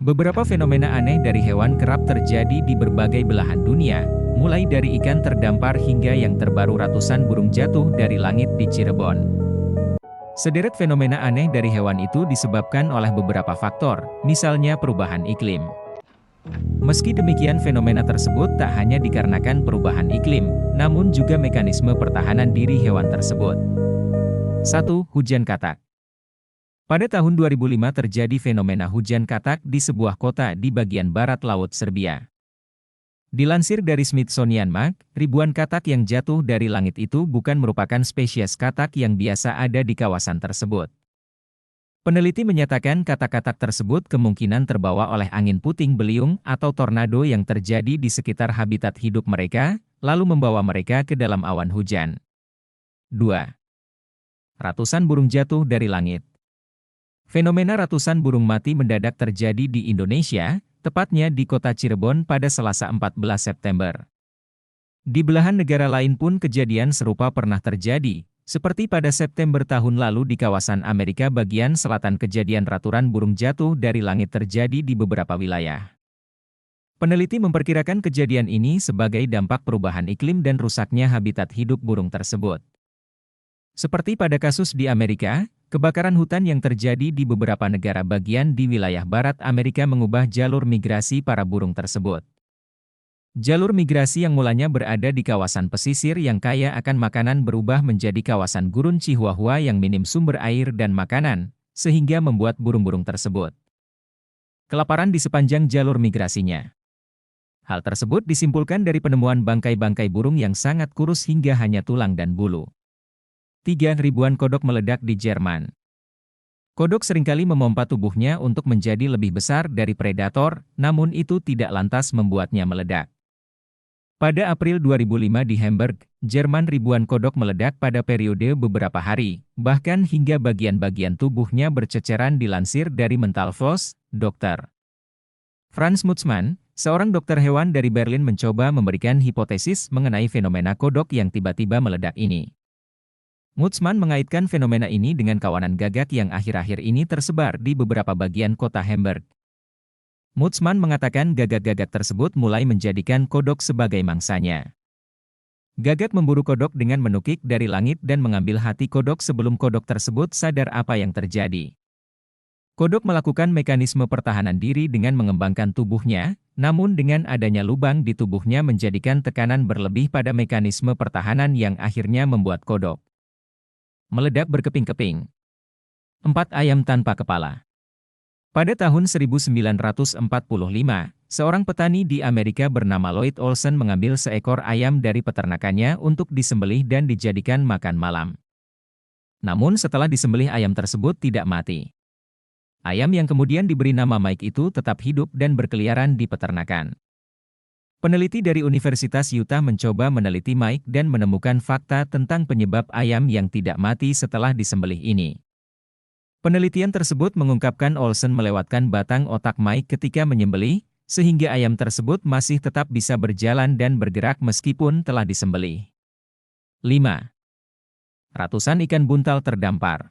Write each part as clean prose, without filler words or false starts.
Beberapa fenomena aneh dari hewan kerap terjadi di berbagai belahan dunia, mulai dari ikan terdampar hingga yang terbaru ratusan burung jatuh dari langit di Cirebon. Sederet fenomena aneh dari hewan itu disebabkan oleh beberapa faktor, misalnya perubahan iklim. Meski demikian fenomena tersebut tak hanya dikarenakan perubahan iklim, namun juga mekanisme pertahanan diri hewan tersebut. 1. Hujan katak. Pada tahun 2005 terjadi fenomena hujan katak di sebuah kota di bagian barat laut Serbia. Dilansir dari Smithsonian Mag, ribuan katak yang jatuh dari langit itu bukan merupakan spesies katak yang biasa ada di kawasan tersebut. Peneliti menyatakan katak-katak tersebut kemungkinan terbawa oleh angin puting beliung atau tornado yang terjadi di sekitar habitat hidup mereka, lalu membawa mereka ke dalam awan hujan. 2. Ratusan burung jatuh dari langit. Fenomena ratusan burung mati mendadak terjadi di Indonesia, tepatnya di kota Cirebon pada Selasa 14 September. Di belahan negara lain pun kejadian serupa pernah terjadi, seperti pada September tahun lalu di kawasan Amerika bagian selatan kejadian ratusan burung jatuh dari langit terjadi di beberapa wilayah. Peneliti memperkirakan kejadian ini sebagai dampak perubahan iklim dan rusaknya habitat hidup burung tersebut. Seperti pada kasus di Amerika, kebakaran hutan yang terjadi di beberapa negara bagian di wilayah barat Amerika mengubah jalur migrasi para burung tersebut. Jalur migrasi yang mulanya berada di kawasan pesisir yang kaya akan makanan berubah menjadi kawasan gurun Chihuahua yang minim sumber air dan makanan, sehingga membuat burung-burung tersebut kelaparan di sepanjang jalur migrasinya. Hal tersebut disimpulkan dari penemuan bangkai-bangkai burung yang sangat kurus hingga hanya tulang dan bulu. 3. Ribuan kodok meledak di Jerman. Kodok seringkali memompa tubuhnya untuk menjadi lebih besar dari predator, namun itu tidak lantas membuatnya meledak. Pada April 2005 di Hamburg, Jerman ribuan kodok meledak pada periode beberapa hari, bahkan hingga bagian-bagian tubuhnya berceceran dilansir dari Mental Floss, Dr. Franz Mutzmann, seorang dokter hewan dari Berlin mencoba memberikan hipotesis mengenai fenomena kodok yang tiba-tiba meledak ini. Mutzmann mengaitkan fenomena ini dengan kawanan gagak yang akhir-akhir ini tersebar di beberapa bagian kota Hamburg. Mutzmann mengatakan gagak-gagak tersebut mulai menjadikan kodok sebagai mangsanya. Gagak memburu kodok dengan menukik dari langit dan mengambil hati kodok sebelum kodok tersebut sadar apa yang terjadi. Kodok melakukan mekanisme pertahanan diri dengan mengembangkan tubuhnya, namun dengan adanya lubang di tubuhnya menjadikan tekanan berlebih pada mekanisme pertahanan yang akhirnya membuat kodok meledak berkeping-keping. 4. Ayam tanpa kepala. Pada tahun 1945, seorang petani di Amerika bernama Lloyd Olsen mengambil seekor ayam dari peternakannya untuk disembelih dan dijadikan makan malam. Namun setelah disembelih ayam tersebut tidak mati. Ayam yang kemudian diberi nama Mike itu tetap hidup dan berkeliaran di peternakan. Peneliti dari Universitas Utah mencoba meneliti Mike dan menemukan fakta tentang penyebab ayam yang tidak mati setelah disembelih ini. Penelitian tersebut mengungkapkan Olsen melewatkan batang otak Mike ketika menyembelih, sehingga ayam tersebut masih tetap bisa berjalan dan bergerak meskipun telah disembelih. 5. Ratusan ikan buntal terdampar.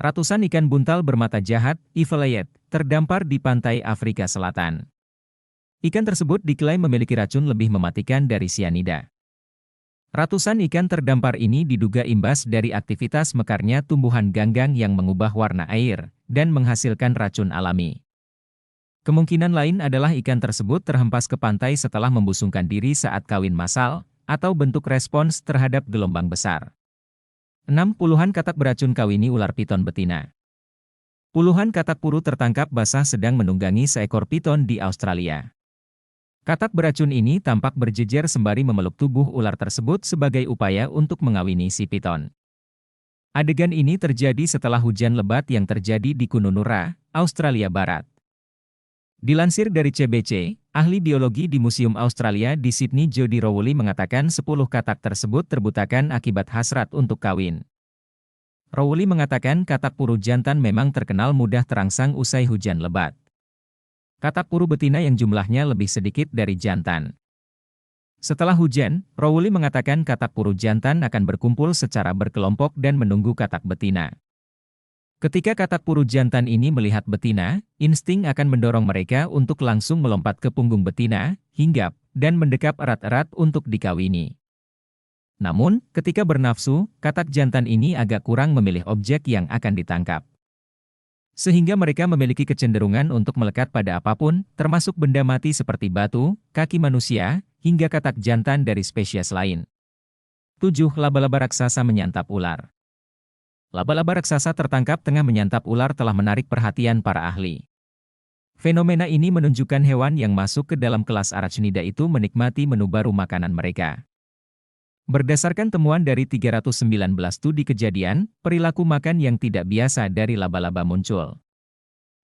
Ratusan ikan buntal bermata jahat, Evil-eyed, terdampar di pantai Afrika Selatan. Ikan tersebut diklaim memiliki racun lebih mematikan dari sianida. Ratusan ikan terdampar ini diduga imbas dari aktivitas mekarnya tumbuhan ganggang yang mengubah warna air dan menghasilkan racun alami. Kemungkinan lain adalah ikan tersebut terhempas ke pantai setelah membusungkan diri saat kawin massal atau bentuk respons terhadap gelombang besar. 6. Puluhan katak beracun kawini ular piton betina. Puluhan katak puru tertangkap basah sedang menunggangi seekor piton di Australia. Katak beracun ini tampak berjejer sembari memeluk tubuh ular tersebut sebagai upaya untuk mengawini si piton. Adegan ini terjadi setelah hujan lebat yang terjadi di Kununurra, Australia Barat. Dilansir dari CBC, ahli biologi di Museum Australia di Sydney Jody Rowley mengatakan 10 katak tersebut terbutakan akibat hasrat untuk kawin. Rowley mengatakan katak puru jantan memang terkenal mudah terangsang usai hujan lebat. Katak puru betina yang jumlahnya lebih sedikit dari jantan. Setelah hujan, Rowley mengatakan katak puru jantan akan berkumpul secara berkelompok dan menunggu katak betina. Ketika katak puru jantan ini melihat betina, insting akan mendorong mereka untuk langsung melompat ke punggung betina, hinggap, dan mendekap erat-erat untuk dikawini. Namun, ketika bernafsu, katak jantan ini agak kurang memilih objek yang akan ditangkap. Sehingga mereka memiliki kecenderungan untuk melekat pada apapun, termasuk benda mati seperti batu, kaki manusia, hingga katak jantan dari spesies lain. 7. Laba-laba raksasa menyantap ular. Laba-laba raksasa tertangkap tengah menyantap ular telah menarik perhatian para ahli. Fenomena ini menunjukkan hewan yang masuk ke dalam kelas Arachnida itu menikmati menu baru makanan mereka. Berdasarkan temuan dari 319 studi kejadian, perilaku makan yang tidak biasa dari laba-laba muncul.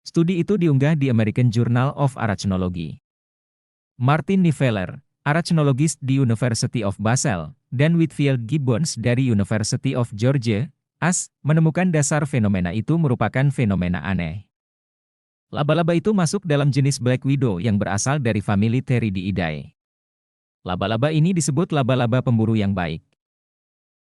Studi itu diunggah di American Journal of Arachnology. Martin Niveler, arachnologis di University of Basel, dan Whitfield Gibbons dari University of Georgia, menemukan dasar fenomena itu merupakan fenomena aneh. Laba-laba itu masuk dalam jenis Black Widow yang berasal dari famili Theridiidae. Laba-laba ini disebut laba-laba pemburu yang baik.